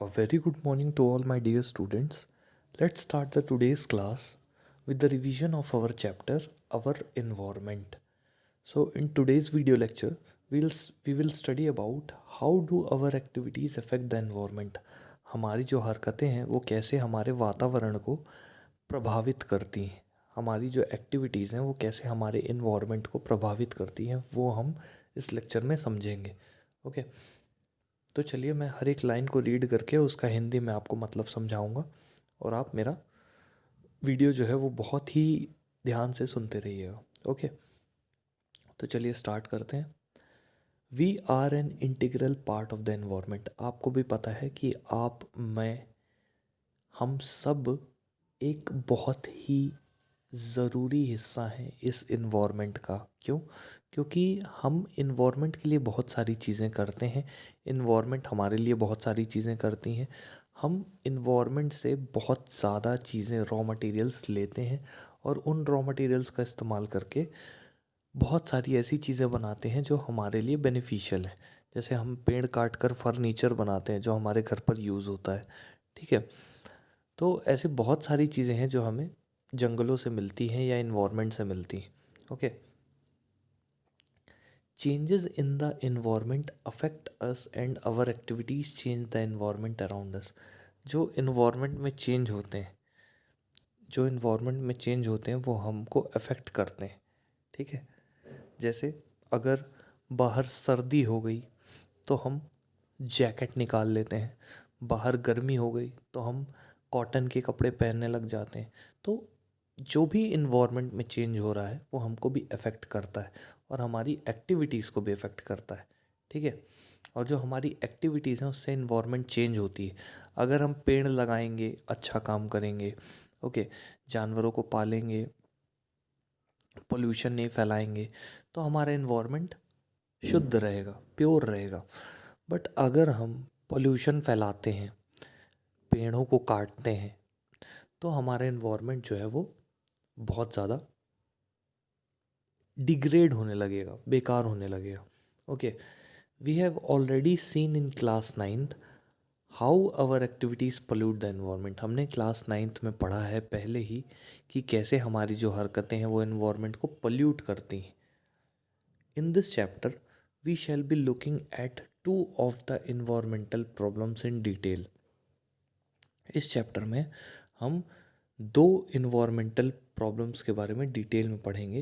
A very good morning to all my dear students. Let's start the today's class with the revision of our chapter Our Environment. So in today's video lecture we will study about how do our activities affect the environment. हमारी जो हरकतें हैं वो कैसे हमारे वातावरण को प्रभावित करती हैं, हमारी जो एक्टिविटीज़ हैं वो कैसे हमारे इन्वायरमेंट को प्रभावित करती हैं, वो हम इस लेक्चर में समझेंगे. ओके. तो चलिए मैं हर एक लाइन को रीड करके उसका हिंदी में आपको मतलब समझाऊंगा और आप मेरा वीडियो जो है वो बहुत ही ध्यान से सुनते रहिएगा. ओके. तो चलिए स्टार्ट करते हैं. We are an integral part of the environment. आपको भी पता है कि आप, मैं, हम सब एक बहुत ही ज़रूरी हिस्सा है इस इन्वायरमेंट का. क्यों? क्योंकि हम इन्वायरमेंट के लिए बहुत सारी चीज़ें करते हैं, इन्वायरमेंट हमारे लिए बहुत सारी चीज़ें करती हैं. हम इन्वायरमेंट से बहुत ज़्यादा चीज़ें, रॉ मटेरियल्स लेते हैं और उन रॉ मटेरियल्स का इस्तेमाल करके बहुत सारी ऐसी चीज़ें बनाते हैं जो हमारे लिए बेनिफिशियल हैं. जैसे हम पेड़ काट कर फर्नीचर बनाते हैं जो हमारे घर पर यूज़ होता है. ठीक है. तो ऐसे बहुत सारी चीज़ें हैं जो हमें जंगलों से मिलती हैं या इन्वायरमेंट से मिलती हैं. Okay. Changes in the environment affect us and our activities change the environment around us. जो इन्वायरमेंट में चेंज होते हैं, जो इन्वायरमेंट में चेंज होते हैं वो हमको अफेक्ट करते हैं. ठीक है. जैसे अगर बाहर सर्दी हो गई तो हम जैकेट निकाल लेते हैं, बाहर गर्मी हो गई तो हम कॉटन के कपड़े पहनने लग जाते हैं. तो जो भी इन्वायरमेंट में चेंज हो रहा है वो हमको भी अफेक्ट करता है और हमारी एक्टिविटीज़ को भी अफेक्ट करता है. ठीक है. और जो हमारी एक्टिविटीज़ हैं उससे इन्वायरमेंट चेंज होती है. अगर हम पेड़ लगाएंगे, अच्छा काम करेंगे, ओके, जानवरों को पालेंगे, पोल्यूशन नहीं फैलाएंगे तो हमारा इन्वायरमेंट शुद्ध रहेगा, प्योर रहेगा. बट अगर हम पोल्यूशन फैलाते हैं, पेड़ों को काटते हैं, तो हमारा इन्वायरमेंट जो है वो बहुत ज़्यादा डिग्रेड होने लगेगा, बेकार होने लगेगा. Okay. We have already seen in class 9th how our activities pollute the environment. हमने क्लास 9th में पढ़ा है पहले ही कि कैसे हमारी जो हरकतें हैं वो एनवायरनमेंट को पोल्यूट करती हैं. In this chapter we shall be looking at two of the environmental problems in detail. इस चैप्टर में हम दो इन्वायरमेंटल प्रॉब्लम्स के बारे में डिटेल में पढ़ेंगे.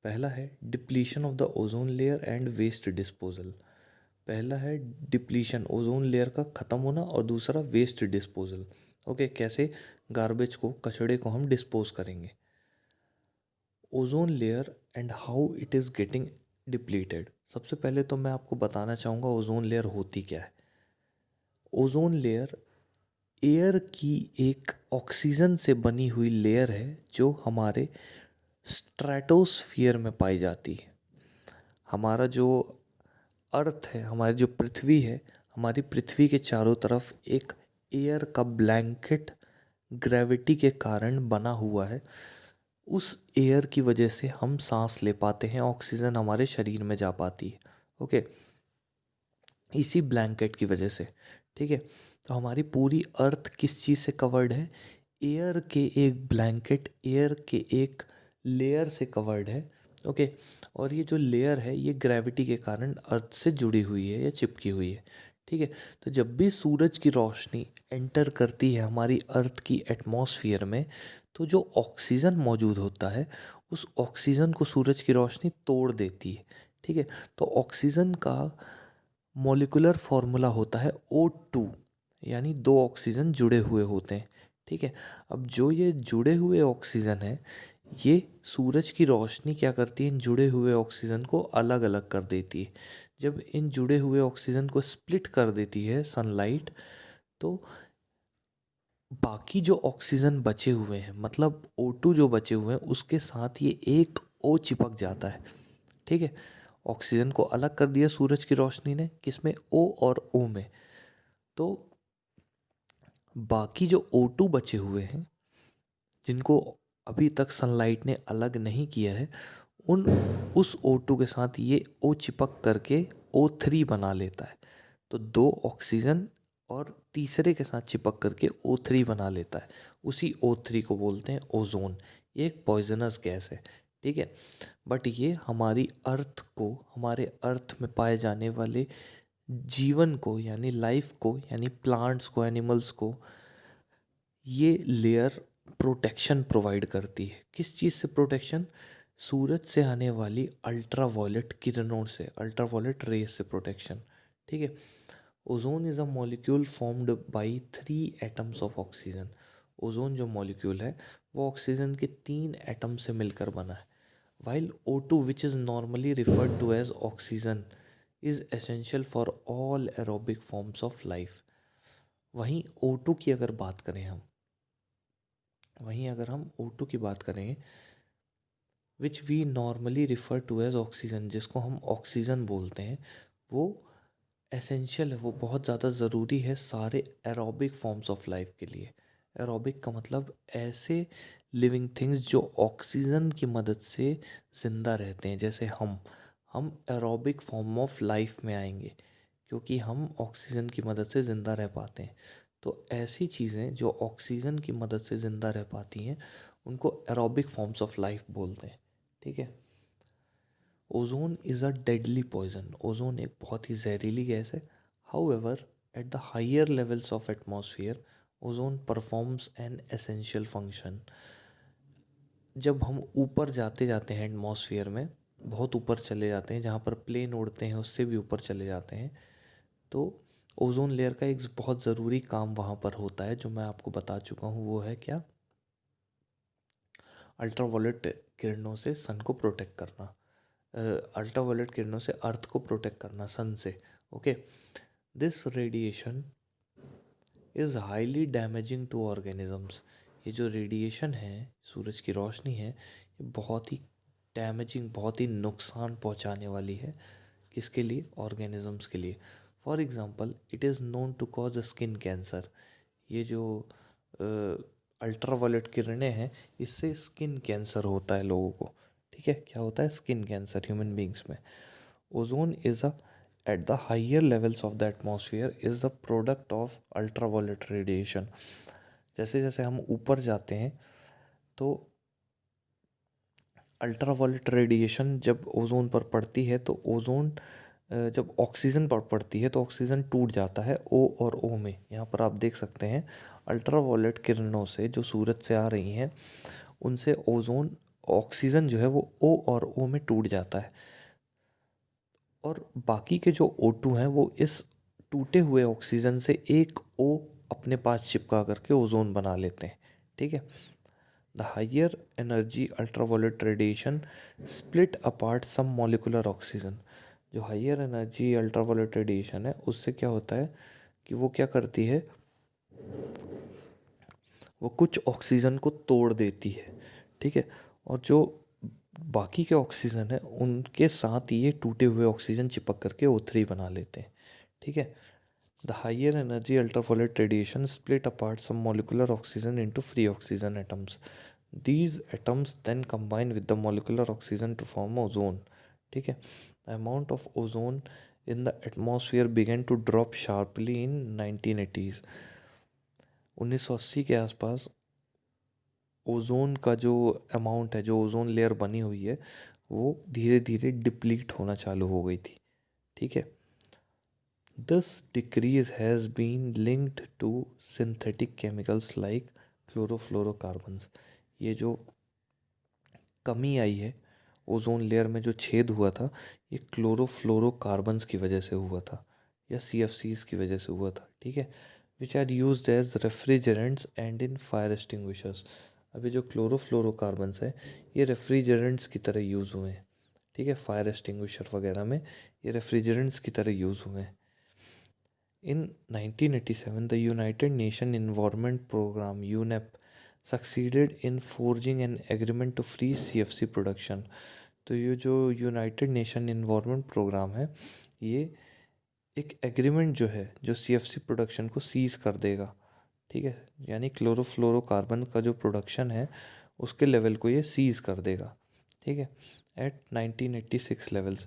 पहला है depletion of the ozone layer and waste disposal. पहला है डिप्लीशन, ओजोन लेयर का ख़त्म होना, और दूसरा वेस्ट डिस्पोजल. ओके. कैसे गार्बेज को, कचड़े को हम डिस्पोज करेंगे. Ozone layer and how it is getting depleted. सबसे पहले तो मैं आपको बताना चाहूँगा ओजोन लेयर होती क्या है. ओजोन लेयर एयर की एक ऑक्सीजन से बनी हुई लेयर है जो हमारे स्ट्रेटोस्फियर में पाई जाती है. हमारा जो अर्थ है, हमारी जो पृथ्वी है, हमारी पृथ्वी के चारों तरफ एक एयर का ब्लैंकेट ग्रेविटी के कारण बना हुआ है. उस एयर की वजह से हम सांस ले पाते हैं, ऑक्सीजन हमारे शरीर में जा पाती है. ओके. इसी ब्लैंकेट की वजह से. ठीक है. तो हमारी पूरी अर्थ किस चीज़ से कवर्ड है? एयर के एक ब्लैंकेट, एयर के एक लेयर से कवर्ड है. ओके. और ये जो लेयर है ये ग्रेविटी के कारण अर्थ से जुड़ी हुई है या चिपकी हुई है. ठीक है. तो जब भी सूरज की रोशनी एंटर करती है हमारी अर्थ की एटमॉस्फेयर में, तो जो ऑक्सीजन मौजूद होता है उस ऑक्सीजन को सूरज की रोशनी तोड़ देती है. ठीक है. तो ऑक्सीजन का मॉलिक्यूलर फॉर्मूला होता है O2, यानी दो ऑक्सीजन जुड़े हुए होते हैं. ठीक है. अब जो ये जुड़े हुए ऑक्सीजन है, ये सूरज की रोशनी क्या करती है, इन जुड़े हुए ऑक्सीजन को अलग अलग कर देती है. जब इन जुड़े हुए ऑक्सीजन को स्प्लिट कर देती है सनलाइट, तो बाकी जो ऑक्सीजन बचे हुए हैं, मतलब O2 जो बचे हुए हैं, उसके साथ ये एक O चिपक जाता है. ठीक है. ऑक्सीजन को अलग कर दिया सूरज की रोशनी ने, किसमें? O और O में. तो बाकी जो O2 बचे हुए हैं जिनको अभी तक सनलाइट ने अलग नहीं किया है, उस O2 के साथ ये O चिपक करके O3 बना लेता है. तो दो ऑक्सीजन और तीसरे के साथ चिपक करके O3 बना लेता है। उसी O3 को बोलते हैं ओजोन। ये एक पॉइजनस गैस है, ठीक है। बट ये हमारी अर्थ को, हमारे अर्थ में पाए जाने वाले जीवन को यानी लाइफ को, यानी प्लांट्स को, एनिमल्स को, ये लेयर प्रोटेक्शन प्रोवाइड करती है। किस चीज़ से प्रोटेक्शन? सूरज से आने वाली अल्ट्रावायलेट किरणों से, अल्ट्रावायलेट रेज से प्रोटेक्शन, ठीक है। Ozone is a molecule formed by 3 atoms of oxygen. Ozone जो मॉलिक्यूल है वो ऑक्सीजन के 3 एटम से मिलकर बना है। While O2 which is normally referred to as oxygen is essential for all aerobic forms of life. वहीं O2 की अगर बात करें हम, वहीं अगर हम O2 की बात करें, which we normally refer to as oxygen, जिसको हम ऑक्सीजन बोलते हैं, वो एसेंशियल है, वो बहुत ज़्यादा ज़रूरी है सारे एरोबिक फॉर्म्स ऑफ लाइफ के लिए। एरोबिक का मतलब ऐसे लिविंग थिंग्स जो ऑक्सीजन की मदद से ज़िंदा रहते हैं। जैसे हम एरोबिक फॉर्म ऑफ लाइफ में आएंगे क्योंकि हम ऑक्सीजन की मदद से ज़िंदा रह पाते हैं। तो ऐसी चीज़ें जो ऑक्सीजन की मदद से ज़िंदा रह पाती हैं उनको एरोबिक फॉर्म्स ऑफ लाइफ बोलते हैं, ठीक है। Ozone is a deadly poison. Ozone एक बहुत ही जहरीली गैस है। However at the higher levels of atmosphere ozone performs an essential function. जब हम ऊपर जाते जाते हैं एटमॉस्फेयर में, बहुत ऊपर चले जाते हैं, जहाँ पर प्लेन उड़ते हैं उससे भी ऊपर चले जाते हैं, तो ओजोन लेयर का एक बहुत ज़रूरी काम वहाँ पर होता है जो मैं आपको बता चुका हूँ। वो है क्या? अल्ट्रावायलेट किरणों से सन को प्रोटेक्ट करना, अल्ट्रावायलेट किरणों से अर्थ को प्रोटेक्ट करना सन से, okay. This radiation is highly damaging to organisms. ये जो रेडिएशन है, सूरज की रोशनी है, ये बहुत ही डैमेजिंग, बहुत ही नुकसान पहुंचाने वाली है। किसके लिए? ऑर्गेनिजम्स के लिए। For example it is known to cause skin cancer. ये जो अल्ट्रावायलेट किरणें हैं, इससे स्किन कैंसर होता है लोगों को, ठीक है। क्या होता है? स्किन कैंसर ह्यूमन बींग्स में। Ozone is a at the higher levels of the atmosphere is the product of ultraviolet radiation। जैसे जैसे हम ऊपर जाते हैं तो अल्ट्रावायलेट रेडिएशन जब ओजोन पर पड़ती है तो ओजोन जब ऑक्सीजन पर पड़ती है तो ऑक्सीजन टूट जाता है O और O में। यहाँ पर आप देख सकते हैं अल्ट्रावायलेट किरणों से जो सूरज से आ रही हैं उनसे ओजोन, ऑक्सीजन जो है वो O और O में टूट जाता है, और बाकी के जो O2 हैं वो इस टूटे हुए ऑक्सीजन से एक O अपने पास चिपका करके ओजोन बना लेते हैं, ठीक है। The higher energy ultraviolet radiation split apart some molecular oxygen. जो हायर एनर्जी अल्ट्रावायलेट रेडिएशन है उससे क्या होता है कि वो क्या करती है, वो कुछ ऑक्सीजन को तोड़ देती है, ठीक है। और जो बाकी के ऑक्सीजन है उनके साथ ये टूटे हुए ऑक्सीजन चिपक करके O3 बना लेते हैं, ठीक है। The higher energy ultraviolet radiation split apart some molecular oxygen into free oxygen atoms. These atoms then combine with the molecular oxygen to form ozone, ठीक है। The amount of ozone in the atmosphere began to drop sharply in 1980s। 1980 के आसपास ozone का जो amount है, जो ozone layer बनी हुई है, वो धीरे धीरे डिप्लीट होना चालू हो गई थी, ठीक है। This decrease has been linked to synthetic chemicals like chlorofluorocarbons. ये जो कमी आई है ओजोन लेयर में, जो छेद हुआ था, ये क्लोरोफ्लोरोकार्बन्स की वजह से हुआ था या CFCs की वजह से हुआ था, ठीक है। Which are used as refrigerants and in fire extinguishers. अभी जो क्लोरोफ्लोरोकार्बन्स है ये रेफ्रिजरेंट्स की तरह यूज़ हुए हैं, ठीक है। फायर एक्सटिंग्विशर वगैरह में ये रेफ्रिजरेंट्स की तरह यूज़ हुए हैं। In 1987, the United Nations Environment Program UNEP succeeded in forging an agreement to free CFC production। तो ये जो यूनाइटेड नेशन इन्वायरमेंट प्रोग्राम है, ये एक एग्रीमेंट जो है जो CFC प्रोडक्शन को सीज कर देगा, ठीक है। यानी क्लोरोफ्लोरोकार्बन का जो प्रोडक्शन है उसके लेवल को ये सीज कर देगा, ठीक है, एट 1986 लेवल्स।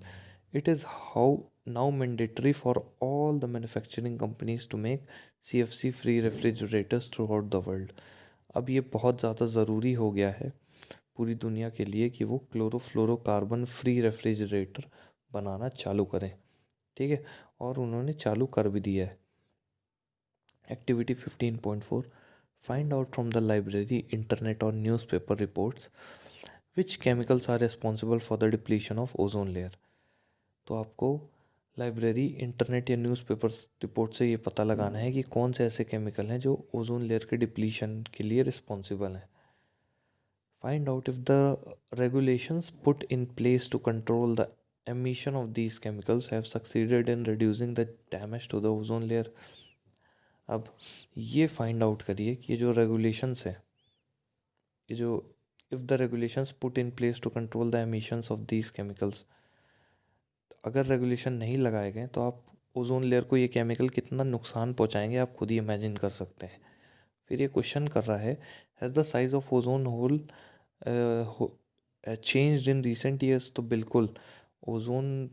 It is how now mandatory for all the manufacturing companies to make CFC free refrigerators throughout the world. अब ये बहुत ज़्यादा ज़रूरी हो गया है पूरी दुनिया के लिए कि वो क्लोरोफ्लोरोकार्बन फ्री रेफ्रिजरेटर बनाना चालू करें, ठीक है, और उन्होंने चालू कर भी दिया है। Activity 15.4, find out from the library, internet और newspaper reports which chemicals are responsible for the depletion of ozone layer. तो आपको लाइब्रेरी, इंटरनेट या न्यूज़पेपर रिपोर्ट से ये पता लगाना है कि कौन से ऐसे केमिकल हैं जो ओजोन लेयर के डिप्लीशन के लिए रिस्पॉन्सिबल हैं। Find out if the regulations put in place to control the emission of these chemicals have succeeded in reducing the damage to the ozone layer। अब ये फाइंड आउट करिए कि ये जो रेगुलेशंस है, ये जो if the regulations put in place to control the emissions of these chemicals, अगर रेगुलेशन नहीं लगाए गए तो आप ओजोन लेयर को ये केमिकल कितना नुकसान पहुंचाएंगे आप खुद ही इमेजिन कर सकते हैं। फिर ये क्वेश्चन कर रहा है, has the size of ozone hole changed in recent years. तो बिल्कुल ओजोन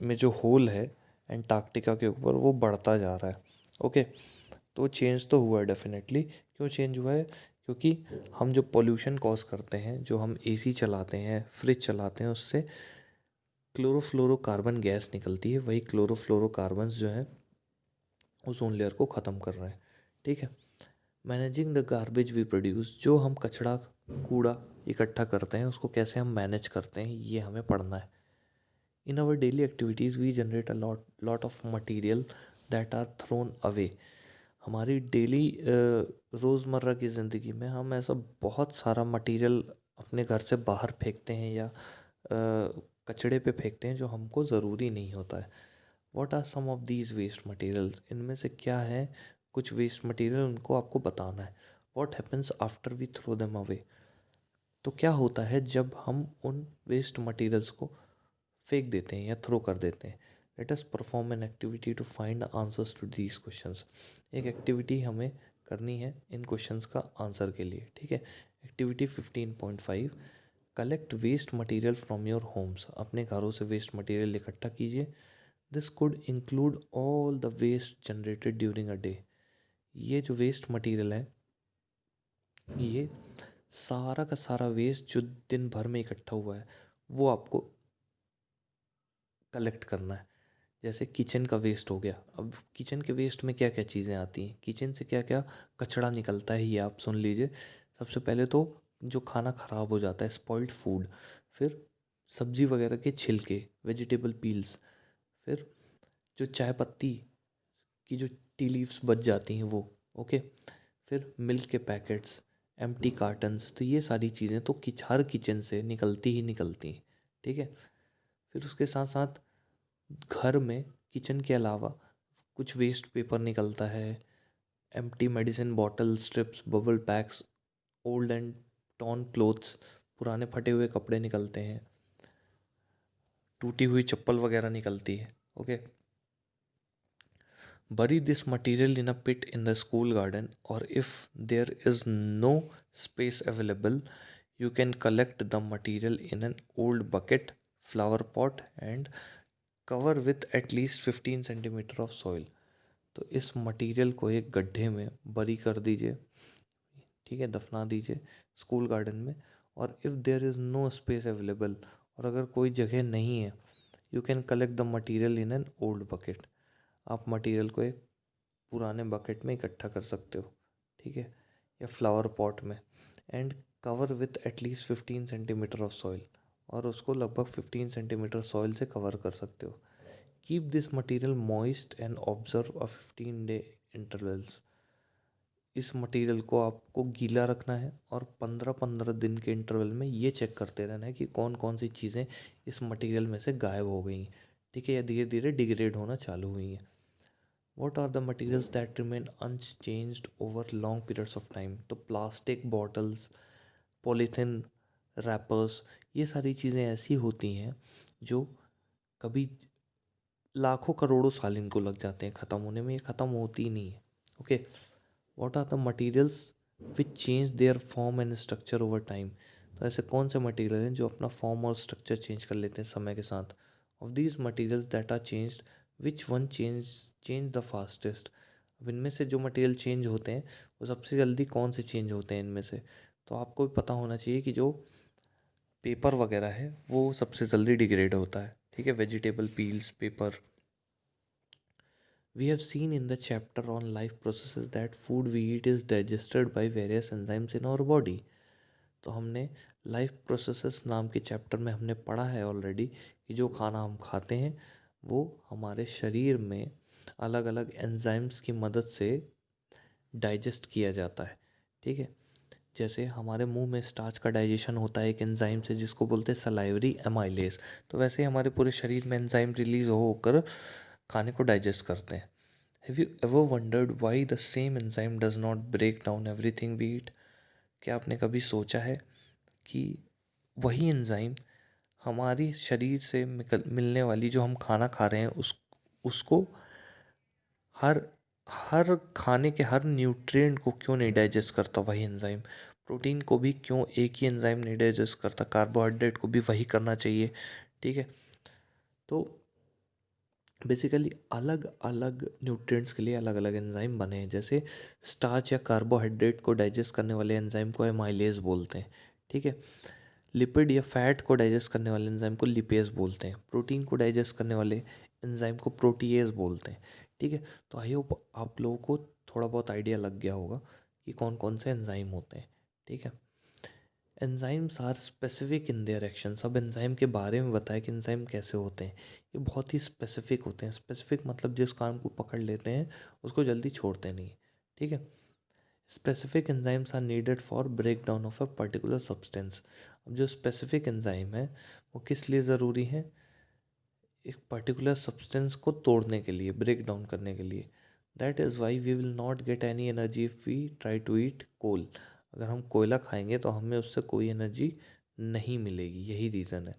में जो होल है एंटार्क्टिका के ऊपर वो बढ़ता जा रहा है। ओके, तो चेंज तो हुआ है डेफिनेटली। क्यों चेंज हुआ है? क्योंकि हम जो पोल्यूशन कॉज करते हैं, जो हम एसी चलाते हैं, फ्रिज चलाते हैं, उससे क्लोरोफ्लोरोकार्बन गैस निकलती है। वही क्लोरोफ्लोरोकार्बन्स जो है ओजोन लेयर को ख़त्म कर रहे हैं, ठीक है। Managing the garbage we produce, जो हम कचड़ा कूड़ा इकट्ठा करते हैं उसको कैसे हम मैनेज करते हैं, ये हमें पढ़ना है। In our daily activities we generate a lot of material that are thrown away. हमारी डेली रोज़मर्रा की ज़िंदगी में हम ऐसा बहुत सारा मटेरियल अपने घर से बाहर फेंकते हैं या कचड़े पे फेंकते हैं जो हमको ज़रूरी नहीं होता है। What are some of these waste materials, इनमें से क्या है कुछ वेस्ट मटेरियल, उनको आपको बताना है। What happens after we throw them away, तो क्या होता है जब हम उन वेस्ट मटेरियल्स को फेंक देते हैं या थ्रो कर देते हैं। Let us perform an activity to find answers to these questions. एक एक्टिविटी हमें करनी है इन क्वेश्चंस का आंसर के लिए, ठीक है। Activity 15.5, collect waste material from your homes. अपने घरों से वेस्ट मटेरियल इकट्ठा कीजिए। This could include all the waste generated during a day. ये जो वेस्ट मटेरियल है, ये सारा का सारा वेस्ट जो दिन भर में इकट्ठा हुआ है वो आपको कलेक्ट करना है। जैसे किचन का वेस्ट हो गया, अब किचन के वेस्ट में क्या क्या चीज़ें आती हैं, किचन से क्या क्या कचरा निकलता है, ये आप सुन लीजिए। सबसे पहले तो जो खाना ख़राब हो जाता है, स्पॉइल्ड फूड, फिर सब्जी वगैरह के छिलके, वेजिटेबल पील्स, फिर जो चाय पत्ती की जो टी लीव्स बच जाती हैं वो, ओके, फिर मिल्क के पैकेट्स, एम्प्टी कार्टन्स। तो ये सारी चीज़ें तो हर किचन से निकलती ही निकलती हैं, ठीक है। फिर उसके साथ साथ घर में किचन के अलावा कुछ वेस्ट पेपर निकलता है, empty medicine bottle, strips, bubble PACS, old and torn clothes, पुराने फटे हुए कपड़े निकलते हैं, टूटी हुई चप्पल वगैरह निकलती है, okay. Bury this material in a pit in the school garden, or if there is no space available, you can collect the material in an old bucket, flower pot and cover with at least 15 centimetre of soil. तो इस material को एक गड्ढे में बरी कर दीजिए, ठीक है, दफना दीजिए स्कूल गार्डन में। और if there is no space available, और अगर कोई जगह नहीं है, you can collect the material in an old bucket. आप मटेरियल को एक पुराने बकेट में इकट्ठा कर सकते हो, ठीक है, या फ्लावर पॉट में। And cover with at least 15 centimetre of soil, और उसको लगभग 15 सेंटीमीटर सॉइल से कवर कर सकते हो। Keep this material moist and observe a 15 day intervals. इस मटेरियल को आपको गीला रखना है और 15-15 दिन के इंटरवल में ये चेक करते रहना है कि कौन कौन सी चीज़ें इस मटेरियल में से गायब हो गई, ठीक है, या धीरे धीरे डिग्रेड होना चालू हुई हैं। What are the materials that remain unchanged over long periods of time? तो प्लास्टिक बॉटल्स, पॉलीथिन रैपर्स, ये सारी चीज़ें ऐसी होती हैं जो कभी लाखों करोड़ों साल इनको लग जाते हैं ख़त्म होने में, ये ख़त्म होती ही नहीं है, okay. What are the materials which change their form and structure over time. तो ऐसे कौन से मटेरियल हैं जो अपना फॉर्म और स्ट्रक्चर चेंज कर लेते हैं समय के साथ। Of these materials that are changed, which one change the fastest. अब इनमें से जो मटेरियल चेंज होते हैं वो सबसे जल्दी कौन से चेंज होते हैं इनमें से? तो आपको भी पता होना चाहिए कि जो पेपर वगैरह है वो सबसे जल्दी डिग्रेड होता है, ठीक है, vegetable peels, paper. We have seen in the chapter on life processes that food we eat is digested by various enzymes in our body। तो हमने लाइफ प्रोसेसेस नाम के चैप्टर में हमने पढ़ा है ऑलरेडी कि जो खाना हम खाते हैं वो हमारे शरीर में अलग अलग एंजाइम्स की मदद से डाइजेस्ट किया जाता है, ठीक है। जैसे हमारे मुंह में स्टार्च का डाइजेशन होता है एक एंजाइम से जिसको बोलते हैं सलाइवरी एमाइलेज, तो वैसे ही हमारे पूरे शरीर में एंजाइम रिलीज होकर खाने को डाइजेस्ट करते हैं। Have you ever wondered why the same enzyme does not break down everything we eat? क्या आपने कभी सोचा है कि वही एंजाइम हमारी शरीर से मिलने वाली जो हम खाना खा रहे हैं उसको हर हर खाने के हर न्यूट्रिएंट को क्यों नहीं डाइजेस्ट करता वही एंजाइम? प्रोटीन को भी क्यों एक ही एंजाइम नहीं डाइजेस्ट करता? कार्बोहाइड्रेट को भी वही करना चाहिए, ठीक है। तो बेसिकली अलग अलग न्यूट्रिएंट्स के लिए अलग अलग एंजाइम बने हैं। जैसे स्टार्च या कार्बोहाइड्रेट को डाइजेस्ट करने वाले एंजाइम को एमाइलेज बोलते हैं, ठीक है। लिपिड या फैट को डाइजेस्ट करने वाले एंजाइम को लिपेज बोलते हैं। प्रोटीन को डाइजेस्ट करने वाले एंजाइम को प्रोटीएज बोलते हैं, ठीक है। तो आई होप आप लोगों को थोड़ा बहुत आइडिया लग गया होगा कि कौन कौन से एंजाइम होते हैं, ठीक है। Enzymes are specific in their action. सब एंजाइम के बारे में बताया कि एंजाइम कैसे होते हैं। ये बहुत ही स्पेसिफिक होते हैं। स्पेसिफिक मतलब जिस काम को पकड़ लेते हैं उसको जल्दी छोड़ते नहीं, ठीक है। Specific enzymes are needed for break down of a particular substance. अब जो स्पेसिफिक एंजाइम है वो किस लिए ज़रूरी है? एक पर्टिकुलर सब्सटेंस को तोड़ने के लिए, ब्रेक डाउन करने के लिए। That is why we will not get any energy if we try to eat coal. अगर हम कोयला खाएंगे तो हमें उससे कोई एनर्जी नहीं मिलेगी, यही रीज़न है।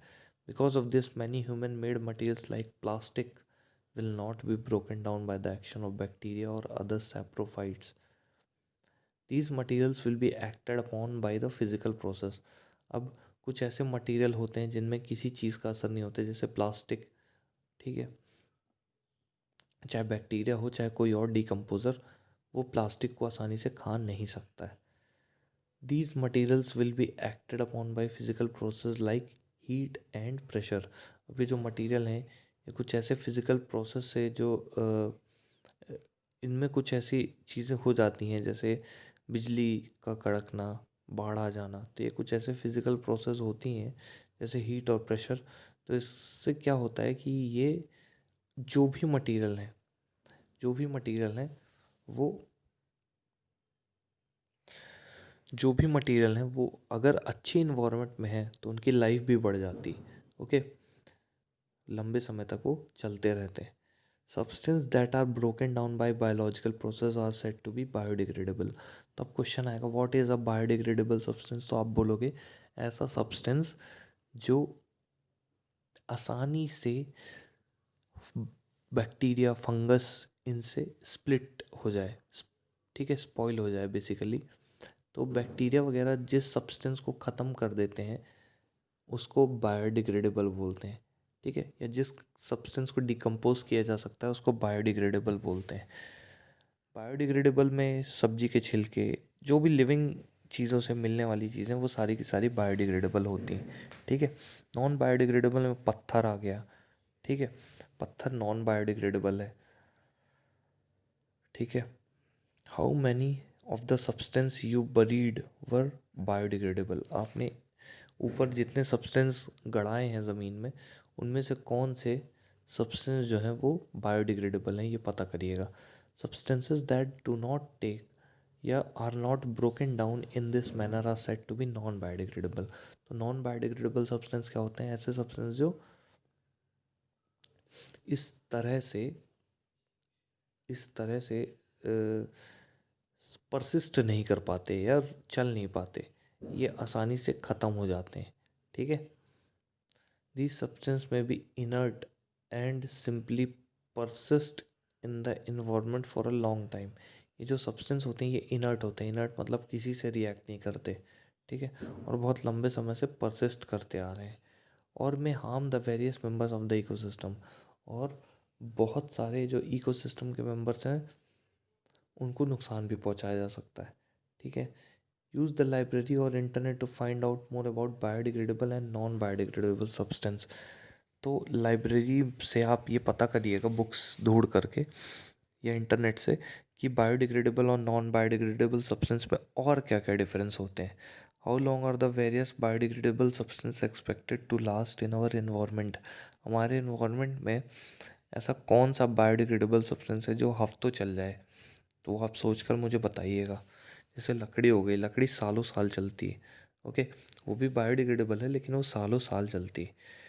Because of this many human made materials like plastic will not be broken down by the action of bacteria or other saprophytes. These materials will be acted upon by the physical process। अब कुछ ऐसे material होते हैं जिनमें किसी चीज़ का असर नहीं होता, जैसे प्लास्टिक, ठीक है। चाहे बैक्टीरिया हो चाहे कोई और डिकम्पोज़र, वो प्लास्टिक को आसानी से खा नहीं सकता है। These materials will be acted upon by physical process like heat and pressure। अभी जो मटेरियल हैं ये कुछ ऐसे फिज़िकल प्रोसेस से जो इनमें कुछ ऐसी चीज़ें हो जाती हैं जैसे बिजली का कड़कना, बाढ़ आ जाना, तो ये कुछ ऐसे फिज़िकल प्रोसेस होती हैं जैसे हीट और प्रेशर। तो इससे क्या होता है कि ये जो भी मटेरियल हैं, जो भी मटेरियल हैं वो जो भी मटेरियल हैं वो अगर अच्छी इन्वायरमेंट में है तो उनकी लाइफ भी बढ़ जाती, ओके, लंबे समय तक वो चलते रहते हैं। Substance that are broken down by biological process are said to be biodegradable. तो अब क्वेश्चन आएगा what is a biodegradable substance? तो आप बोलोगे ऐसा सब्सटेंस जो आसानी से बैक्टीरिया, फंगस इनसे स्प्लिट हो जाए, ठीक है, स्पॉइल हो जाए बेसिकली। तो बैक्टीरिया वगैरह जिस सब्सटेंस को ख़त्म कर देते हैं उसको बायोडिग्रेडेबल बोलते हैं, ठीक है। या जिस सब्सटेंस को डिकम्पोज किया जा सकता है उसको बायोडिग्रेडेबल बोलते हैं। बायोडिग्रेडेबल में सब्जी के छिलके, जो भी लिविंग चीज़ों से मिलने वाली चीज़ें वो सारी की सारी बायोडिग्रेडेबल होती हैं, ठीक है। नॉन बायोडिग्रेडेबल में पत्थर आ गया, ठीक है, पत्थर नॉन बायोडिग्रेडेबल है, ठीक है। How many of the substance you buried were biodegradable? आपने ऊपर जितने सब्सटेंस गड़ाए हैं ज़मीन में उनमें से कौन से सब्सटेंस जो हैं वो बायोडिग्रेडेबल हैं, ये पता करिएगा। Substances that do not take या are not broken down in this manner are said to be non biodegradable. तो नॉन बायोडिग्रेडेबल सब्सटेंस क्या होते हैं? ऐसे सब्सटेंस जो इस तरह से परसिस्ट नहीं कर पाते या चल नहीं पाते, ये आसानी से ख़त्म हो जाते हैं, ठीक है। These substances may be inert and simply persist in the environment for a long time। ये जो सब्सटेंस होते हैं ये इनर्ट होते हैं। इनर्ट मतलब किसी से रिएक्ट नहीं करते, ठीक है, और बहुत लंबे समय से परसिस्ट करते आ रहे हैं। और may harm the various members of the ecosystem। और बहुत सारे जो इकोसिस्टम के मेंबर्स हैं उनको नुकसान भी पहुंचाया जा सकता है। ठीक है। यूज़ द लाइब्रेरी और internet to find out more about biodegradable and non biodegradable substance. तो लाइब्रेरी से आप ये पता करिएगा बुक्स ढूंढ करके या इंटरनेट से कि बायोडिग्रेडेबल और नॉन बायोडिग्रेडेबल सब्सटेंस में और क्या क्या डिफरेंस होते हैं। How long are the various biodegradable substance expected to last in our environment. हमारे इन्वायरमेंट में ऐसा कौन सा बायोडिग्रेडेबल सब्सटेंस है जो हफ्तों चल जाए, तो आप सोचकर मुझे बताइएगा। जैसे लकड़ी हो गई, लकड़ी सालों साल चलती है। ओके, वो भी बायोडिग्रेडेबल है लेकिन वो सालों साल चलती है।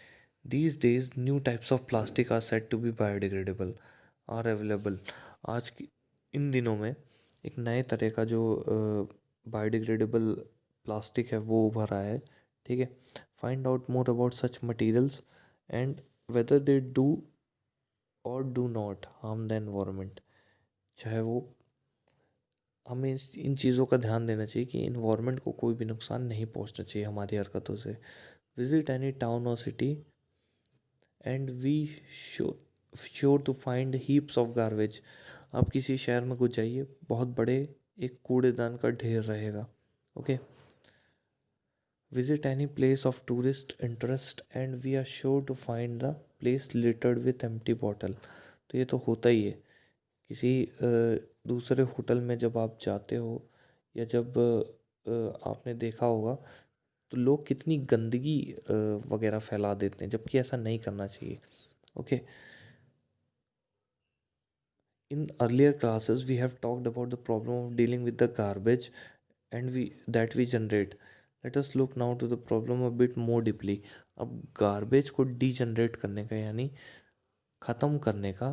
These days new types of plastic are said to be biodegradable are available। आज की इन दिनों में एक नए तरह का जो बायोडिग्रेडेबल प्लास्टिक है वो उभर आया है। ठीक है। Find out more about such materials and whether they do और do not harm the environment. चाहे वो हमें इन चीज़ों का ध्यान देना चाहिए कि इन्वायरमेंट को कोई भी नुकसान नहीं पहुंचना चाहिए हमारी हरकतों से। विजिट एनी टाउन और city and we sure to find heaps of garbage. आप किसी शहर में घुस जाइए, बहुत बड़े एक कूड़ेदान का ढेर रहेगा। Okay. Visit any place of tourist interest and we are sure to find the place littered with empty bottle. तो ये तो होता ही है। किसी दूसरे होटल में जब आप जाते हो या जब आपने देखा होगा तो लोग कितनी गंदगी वगैरह फैला देते हैं, जबकि ऐसा नहीं करना चाहिए। Okay. In earlier classes, we have talked about the problem of dealing with the garbage and we generate. Let us look now to the problem a bit more deeply। अब गार्बेज को डीजनरेट करने का यानी ख़त्म करने का,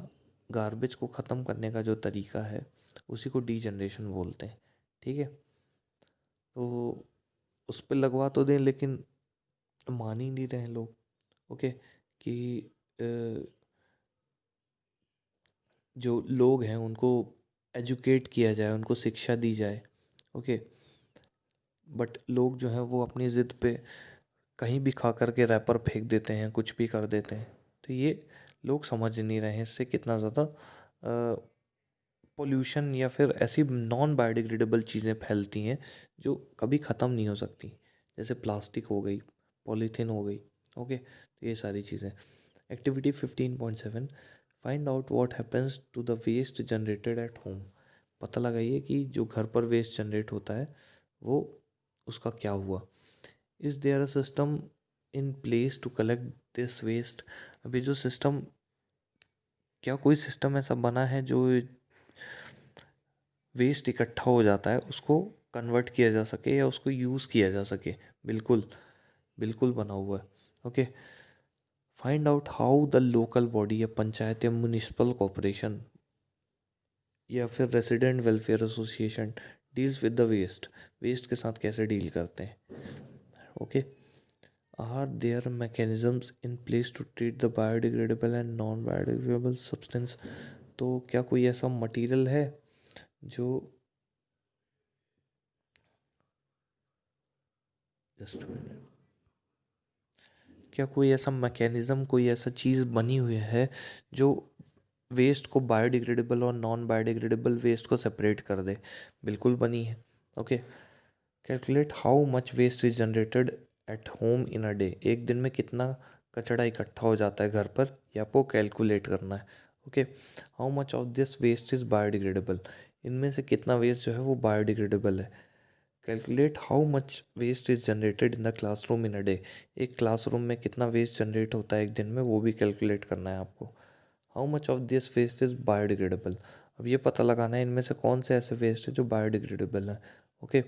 garbage को ख़त्म करने का जो तरीका है उसी को डीजनरेशन बोलते हैं। ठीक है। तो उस पर लगवा तो दें लेकिन मान ही नहीं रहे लोग। ओके। कि जो लोग हैं उनको एजुकेट किया जाए, उनको शिक्षा दी जाए। ओके। बट लोग जो हैं वो अपनी ज़िद पे कहीं भी खा करके रैपर फेंक देते हैं, कुछ भी कर देते हैं। तो ये लोग समझ नहीं रहे हैं इससे कितना ज़्यादा पोल्यूशन या फिर ऐसी नॉन बायोडिग्रेडेबल चीज़ें फैलती हैं जो कभी ख़त्म नहीं हो सकती। जैसे प्लास्टिक हो गई, पॉलीथीन हो गई। ओके। तो ये सारी चीज़ें। Activity 15.7 find out what happens to the waste generated at home. पता लगाइए कि जो घर पर वेस्ट जनरेट होता है वो उसका क्या हुआ। Is there a system in place to collect this waste. अभी जो सिस्टम, क्या कोई सिस्टम ऐसा बना है जो वेस्ट इकट्ठा हो जाता है उसको कन्वर्ट किया जा सके या उसको यूज़ किया जा सके। बिल्कुल बिल्कुल बना हुआ है। Okay. Find out how the local body या पंचायत या म्यूनिसिपल कॉरपोरेशन या फिर resident welfare association deals with the waste. Waste के साथ कैसे डील करते हैं। Okay. Are there mechanisms in place to treat the biodegradable and non biodegradable substance. तो क्या कोई ऐसा मटेरियल है जो, जस्ट मिनट, क्या कोई ऐसा मैकेनिज़्म, कोई ऐसा चीज़ बनी हुई है जो वेस्ट को बायोडिग्रेडेबल और नॉन बायोडिग्रेडेबल वेस्ट को सेपरेट कर दे। बिल्कुल बनी है। Okay. Calculate how much waste is generated at home in a day. एक दिन में कितना कचरा इकट्ठा हो जाता है घर पर, ये आपको कैलकुलेट करना है। Okay. How much of this waste is biodegradable. इनमें से कितना वेस्ट जो है वो बायोडिग्रेडेबल है। Calculate how much waste is generated in the classroom in a day. एक क्लासरूम में कितना वेस्ट जनरेट होता है एक दिन में, वो भी कैलकुलेट करना है आपको। How much of this waste is biodegradable. अब ये पता लगाना है इनमें से कौन से ऐसे वेस्ट है जो बायोडिग्रेडेबल है। ओके।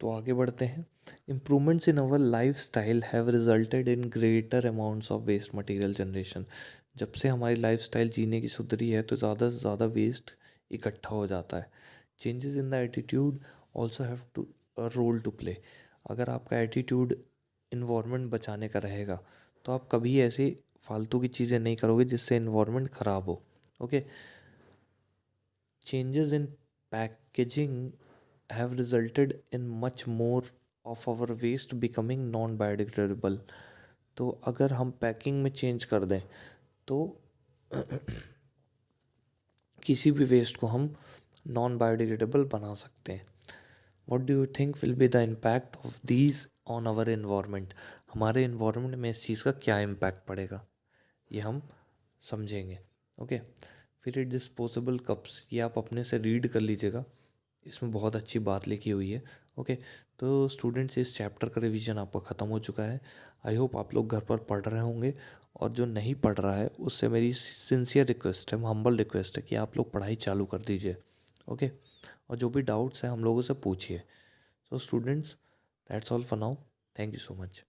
तो आगे बढ़ते हैं। Improvements in our life style have resulted in greater amounts of waste material generation. जब से हमारी लाइफ स्टाइल जीने की सुधरी है तो ज़्यादा से ज़्यादा वेस्ट इकट्ठा हो जाता है। Changes in the attitude also have to a role to play. अगर आपका एटीट्यूड इन्वायरमेंट बचाने का रहेगा तो आप कभी ऐसी फालतू की चीज़ें नहीं करोगे जिससे इन्वायरमेंट ख़राब हो। Okay. Changes in packaging have resulted in much more of our waste becoming non biodegradable. तो अगर हम पैकिंग में चेंज कर दें तो किसी भी वेस्ट को हम नॉन बायोडिग्रेडेबल बना सकते हैं। What do you think will be the impact of these on our environment? हमारे एनवायरनमेंट में इस चीज़ का क्या इम्पैक्ट पड़ेगा, ये हम समझेंगे। ओके, फिर डिस्पोजेबल कप्स, ये आप अपने से रीड कर लीजिएगा, इसमें बहुत अच्छी बात लिखी हुई है। ओके, तो स्टूडेंट्स इस चैप्टर का रिवीजन आपका ख़त्म हो चुका है। आई होप आप लोग घर पर पढ़ रहे होंगे, और जो नहीं पढ़ रहा है उससे मेरी सिंसियर रिक्वेस्ट है, हम्बल रिक्वेस्ट है कि आप लोग पढ़ाई चालू कर दीजिए। ओके, और जो भी डाउट्स हैं हम लोगों से पूछिए। So students, that's all for now. Thank you so much.